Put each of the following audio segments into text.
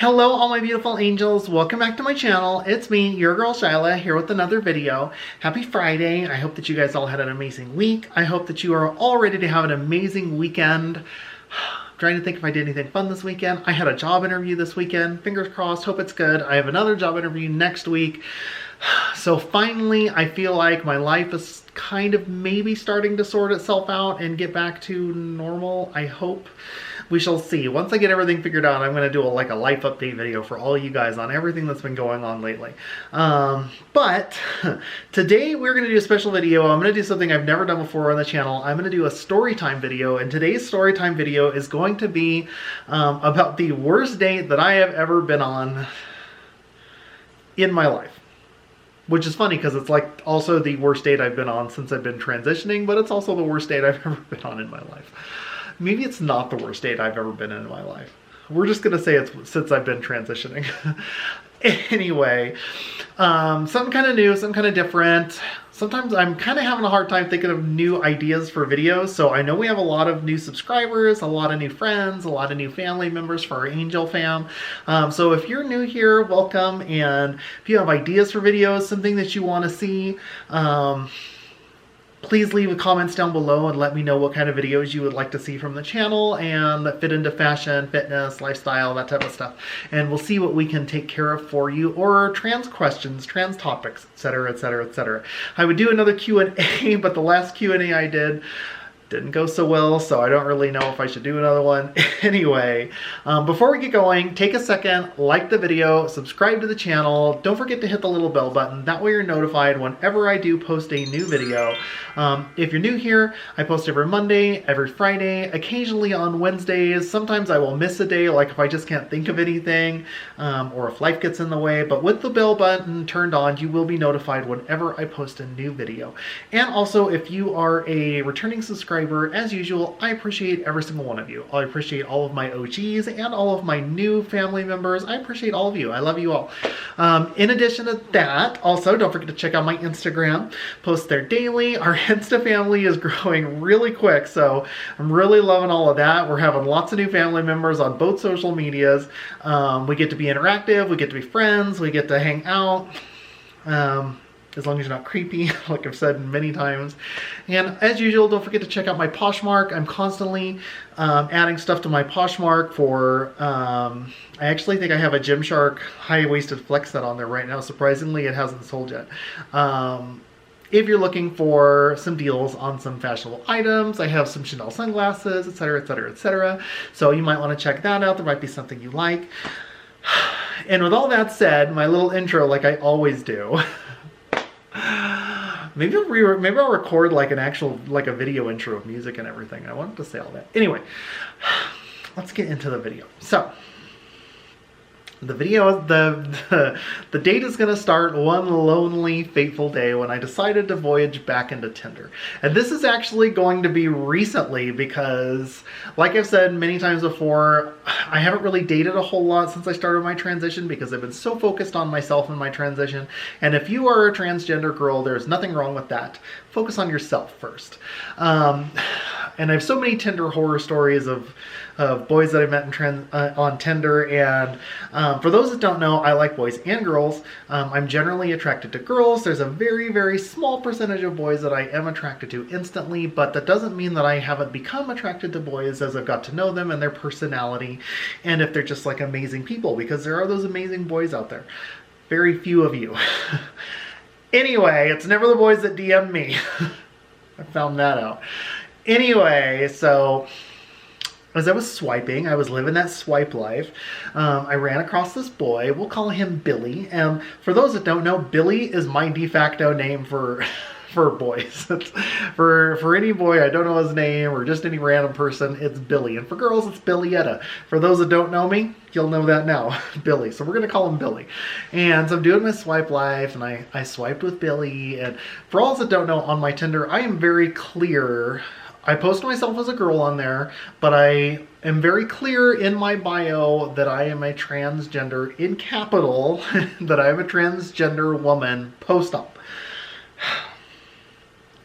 Hello all my beautiful angels, welcome back to my channel. It's me, your girl Shyla, here with another video. Happy Friday. I hope that you guys all had an amazing week. I hope that you are all ready to have an amazing weekend. I'm trying to think if I did anything fun this weekend. I had a job interview this weekend. Fingers crossed, hope it's good. I have another job interview next week. So finally, I feel like my life is kind of maybe starting to sort itself out and get back to normal, I hope. We shall see. Once I get everything figured out, I'm going to do a life update video for all you guys on everything that's been going on lately. But today we're going to do a special video. I'm going to do something I've never done before on the channel. I'm going to do a story time video, and today's story time video is going to be about the worst date that I have ever been on in my life. Which is funny because it's like also the worst date I've been on since I've been transitioning, but it's also the worst date I've ever been on in my life. Maybe it's not the worst date I've ever been in my life. We're just going to say it's since I've been transitioning. Anyway, something kind of new, something kind of different. Sometimes I'm kind of having a hard time thinking of new ideas for videos. So I know we have a lot of new subscribers, a lot of new friends, a lot of new family members for our Angel fam. So if you're new here, welcome. And if you have ideas for videos, something that you want to see, please leave comments down below and let me know what kind of videos you would like to see from the channel and that fit into fashion, fitness, lifestyle, that type of stuff. And we'll see what we can take care of for you, or trans questions, trans topics, etc., etc., etc. I would do another Q&A, but the last Q&A I didn't go so well, so I don't really know if I should do another one. Anyway, before we get going, take a second, like the video, subscribe to the channel. Don't forget to hit the little bell button. That way you're notified whenever I do post a new video. If you're new here, I post every Monday, every Friday, occasionally on Wednesdays. Sometimes I will miss a day, like if I just can't think of anything, or if life gets in the way. But with the bell button turned on, you will be notified whenever I post a new video. And also, if you are a returning subscriber, as usual, I appreciate every single one of you. I appreciate all of my OGs and all of my new family members. I appreciate all of you. I love you all. In addition to that, also, don't forget to check out my Instagram. Post there daily. Our Insta family is growing really quick, so I'm really loving all of that. We're having lots of new family members on both social medias. We get to be interactive. We get to be friends. We get to hang out. As long as you're not creepy, like I've said many times. And as usual, don't forget to check out my Poshmark. I'm constantly adding stuff to my Poshmark for, I actually think I have a Gymshark high-waisted flex set on there right now. Surprisingly, it hasn't sold yet. If you're looking for some deals on some fashionable items, I have some Chanel sunglasses, etc., etc., etc. So you might want to check that out. There might be something you like. And with all that said, my little intro, like I always do, maybe I'll record like an actual, like a video intro of music and everything. I wanted to say all that. Anyway, let's get into the video. So, the video, the date is going to start one lonely, fateful day when I decided to voyage back into Tinder. And this is actually going to be recently because, like I've said many times before, I haven't really dated a whole lot since I started my transition because I've been so focused on myself and my transition. And if you are a transgender girl, there's nothing wrong with that. Focus on yourself first. And I have so many Tinder horror stories of boys that I met on Tinder, and for those that don't know, I like boys and girls. I'm generally attracted to girls. There's a very, very small percentage of boys that I am attracted to instantly, but that doesn't mean that I haven't become attracted to boys as I've got to know them and their personality, and if they're just like amazing people, because there are those amazing boys out there. Very few of you. Anyway, it's never the boys that DM me. I found that out. Anyway, so as I was swiping, I was living that swipe life, I ran across this boy. We'll call him Billy. And for those that don't know, Billy is my de facto name for boys. For any boy, I don't know his name, or just any random person, it's Billy. And for girls, it's Billietta. For those that don't know me, you'll know that now. Billy. So we're going to call him Billy. And so I'm doing my swipe life, and I swiped with Billy. And for all that don't know, on my Tinder, I am very clear. I post myself as a girl on there, but I am very clear in my bio that I am a transgender, in capital, that I am a transgender woman post-op.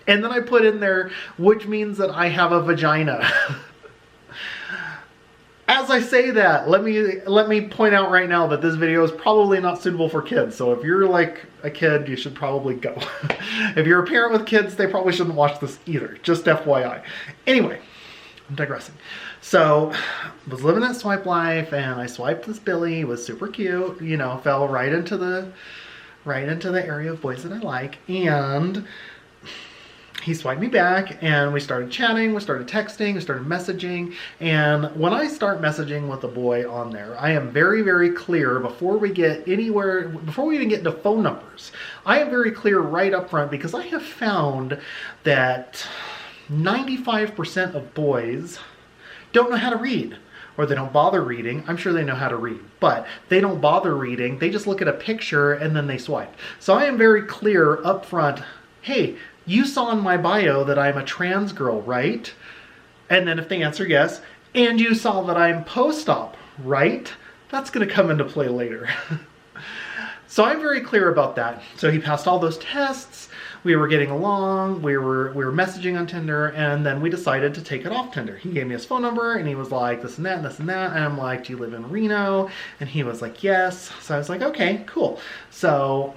And then I put in there, which means that I have a vagina. As I say that, let me point out right now that this video is probably not suitable for kids. So if you're like a kid, you should probably go. If you're a parent with kids, they probably shouldn't watch this either. Just FYI. Anyway, I'm digressing. So I was living that swipe life, and I swiped this Billy. It was super cute. You know, fell right into the area of boys that I like, and he swiped me back, and we started chatting, we started texting, we started messaging. And when I start messaging with a boy on there, I am very, very clear before we get anywhere, before we even get into phone numbers. I am very clear right up front, because I have found that 95% of boys don't know how to read, or they don't bother reading. I'm sure they know how to read, but they don't bother reading. They just look at a picture and then they swipe. So I am very clear up front, hey, you saw in my bio that I'm a trans girl, right? And then if they answer yes, and you saw that I'm post-op, right? That's gonna come into play later. So I'm very clear about that. So he passed all those tests, we were getting along, we were messaging on Tinder, and then we decided to take it off Tinder. He gave me his phone number, and he was like, this and that, and this and that, and I'm like, do you live in Reno? And he was like, yes. So I was like, okay, cool. So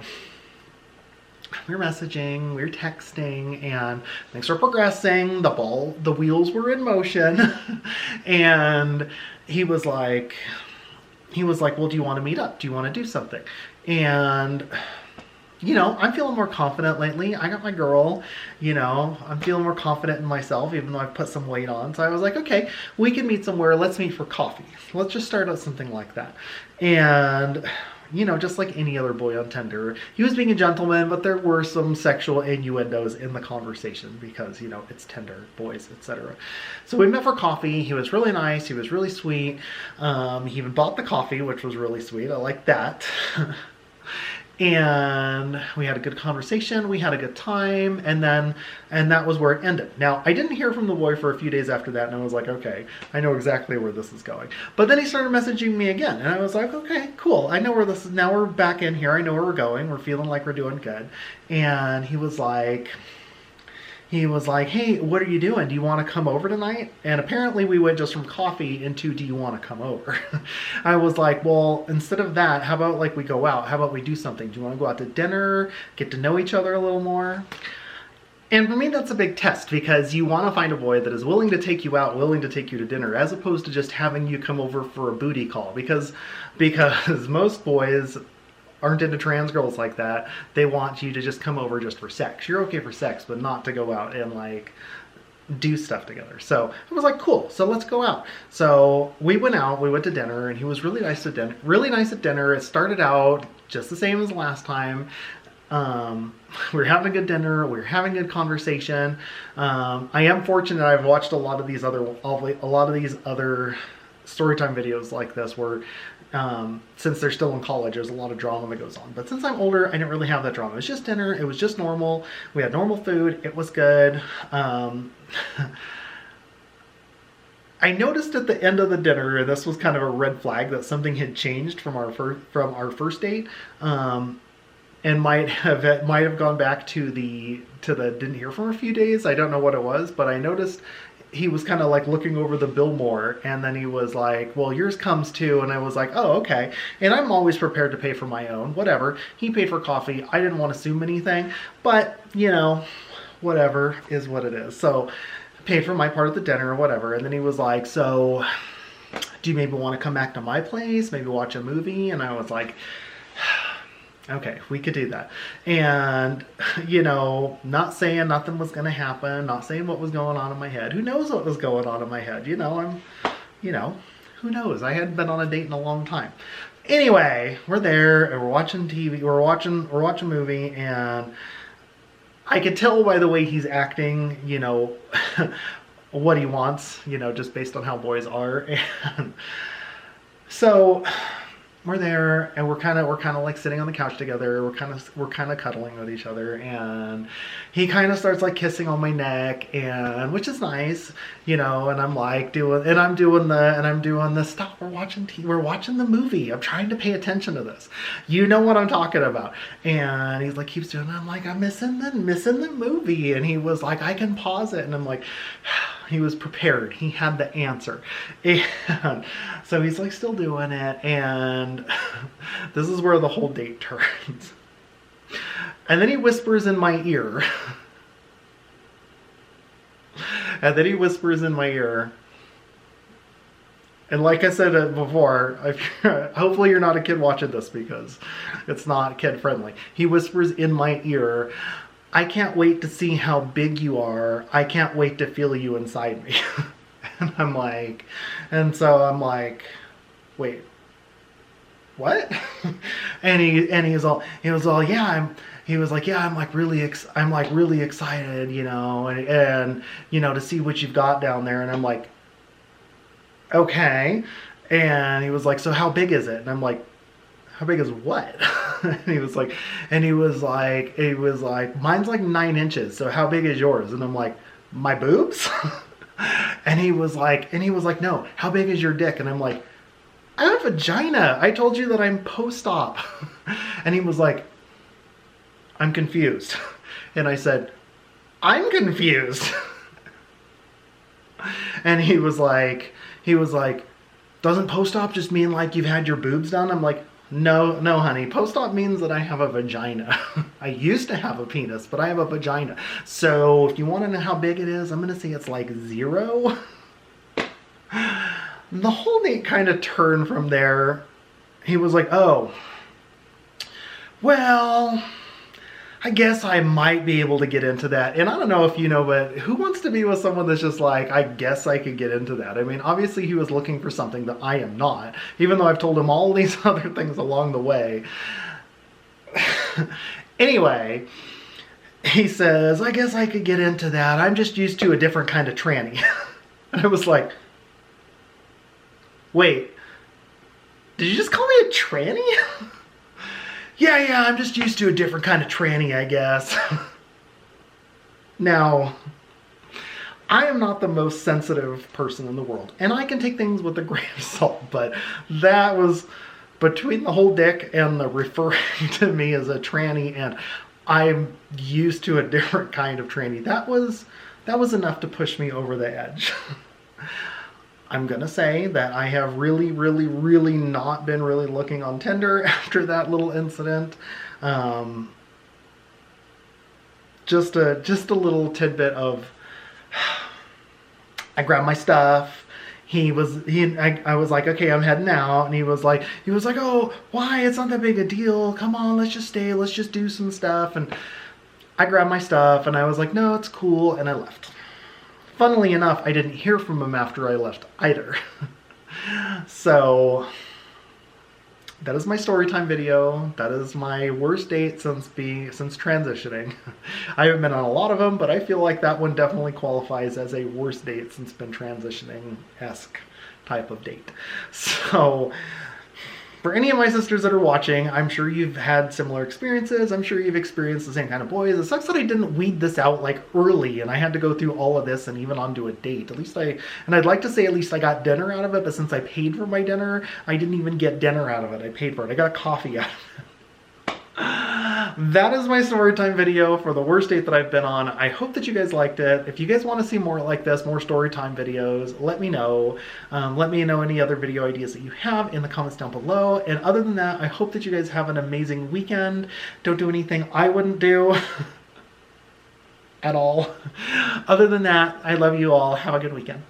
we were messaging, we were texting, and things were progressing. The wheels were in motion. And he was like, well, do you want to meet up? Do you want to do something? And, you know, I'm feeling more confident lately. I got my girl, you know, I'm feeling more confident in myself, even though I've put some weight on. So I was like, okay, we can meet somewhere. Let's meet for coffee. Let's just start out something like that. And, you know, just like any other boy on Tinder, he was being a gentleman, but there were some sexual innuendos in the conversation because, you know, it's Tinder, boys, etc. So we met for coffee. He was really nice. He was really sweet. He even bought the coffee, which was really sweet. I like that. And we had a good conversation, we had a good time, and that was where it ended. Now, I didn't hear from the boy for a few days after that, and I was like, okay, I know exactly where this is going. But then he started messaging me again, and I was like, okay, cool, I know where this is, now we're back in here, I know where we're going, we're feeling like we're doing good. And he was like, hey, what are you doing? Do you want to come over tonight? And apparently we went just from coffee into, do you want to come over? I was like, well, instead of that, how about like we go out? How about we do something? Do you want to go out to dinner? Get to know each other a little more? And for me, that's a big test, because you want to find a boy that is willing to take you out, willing to take you to dinner, as opposed to just having you come over for a booty call. Because most boys aren't into trans girls like that. They want you to just come over just for sex. You're okay for sex, but not to go out and like do stuff together. So I was like, cool, so let's go out. So we went out, we went to dinner, and he was really nice at dinner. Really nice at dinner. It started out just the same as last time. We were having a good dinner, we were having a good conversation. I am fortunate I've watched a lot of these other storytime videos like this where since they're still in college, there's a lot of drama that goes on. But since I'm older, I didn't really have that drama. It was just dinner. It was just normal. We had normal food. It was good. I noticed at the end of the dinner, and this was kind of a red flag, that something had changed from our first date, and might have gone back to the didn't hear from her a few days. I don't know what it was, but I noticed he was kind of like looking over the bill more, and then he was like, well, yours comes too. And I was like, oh, okay. And I'm always prepared to pay for my own, whatever. He paid for coffee. I didn't want to assume anything, but you know, whatever is what it is. So I paid for my part of the dinner or whatever. And then he was like, so do you maybe want to come back to my place, maybe watch a movie? And I was like, okay, we could do that. And, you know, not saying nothing was going to happen, not saying what was going on in my head. Who knows what was going on in my head? You know, who knows? I hadn't been on a date in a long time. Anyway, we're there and we're watching TV, we're watching a movie, and I could tell by the way he's acting, you know, what he wants, you know, just based on how boys are. And so we're there, and we're kind of like sitting on the couch together. We're kind of cuddling with each other, and he kind of starts like kissing on my neck, and which is nice, you know. And I'm like doing the stop. We're watching the movie. I'm trying to pay attention to this. You know what I'm talking about. And he's like keeps doing it. I'm like, I'm missing the movie. And he was like, I can pause it. And I'm like, He was prepared. He had the answer. And so he's like still doing it. And this is where the whole date turns. And then he whispers in my ear. And then he whispers in my ear. And like I said before, hopefully you're not a kid watching this because it's not kid friendly. He whispers in my ear, "I can't wait to see how big you are. I can't wait to feel you inside me." And I'm like, wait, what? And he was all, yeah, I'm like really excited, you know, and you know, to see what you've got down there. And I'm like, okay. And he was like, "So how big is it?" And I'm like, "How big is what?" And he was like, "Mine's like 9 inches. So how big is yours?" And I'm like, "My boobs?" And he was like, "No, how big is your dick?" And I'm like, "I have a vagina. I told you that I'm post-op." And he was like, "I'm confused." And I said, "I'm confused." And he was like, "Doesn't post-op just mean like you've had your boobs done?" I'm like, No, honey. Post-op means that I have a vagina. I used to have a penis, but I have a vagina. So if you want to know how big it is, I'm going to say it's like 0. The whole date kind of turned from there. He was like, "Oh, well, I guess I might be able to get into that." And I don't know if you know, but who wants to be with someone that's just like, "I guess I could get into that"? I mean, obviously he was looking for something that I am not, even though I've told him all these other things along the way. Anyway, he says, "I guess I could get into that. I'm just used to a different kind of tranny." And I was like, "Wait, did you just call me a tranny?" Yeah, I'm just used to a different kind of tranny, I guess. Now, I am not the most sensitive person in the world, and I can take things with a grain of salt, but that was between the whole dick and the referring to me as a tranny, and I'm used to a different kind of tranny. That was enough to push me over the edge. I'm gonna say that I have really not been really looking on Tinder after that little incident. Just a little tidbit of, I grabbed my stuff. I was like, "Okay, I'm heading out," and he was like, "Oh, why? It's not that big a deal. Come on, let's just stay. Let's just do some stuff." And I grabbed my stuff, and I was like, "No, it's cool," and I left. Funnily enough, I didn't hear from him after I left either. So that is my story time video. That is my worst date since transitioning. I haven't been on a lot of them, but I feel like that one definitely qualifies as a worst date since been transitioning-esque type of date. So for any of my sisters that are watching, I'm sure you've had similar experiences. I'm sure you've experienced the same kind of boys. It sucks that I didn't weed this out like early and I had to go through all of this and even onto a date. I'd like to say at least I got dinner out of it, but since I paid for my dinner, I didn't even get dinner out of it. I paid for it. I got coffee out of it. That is my story time video for the worst date that I've been on. I hope that you guys liked it. If you guys want to see more like this, more story time videos, let me know. Let me know any other video ideas that you have in the comments down below. And other than that, I hope that you guys have an amazing weekend. Don't do anything I wouldn't do at all. Other than that, I love you all. Have a good weekend.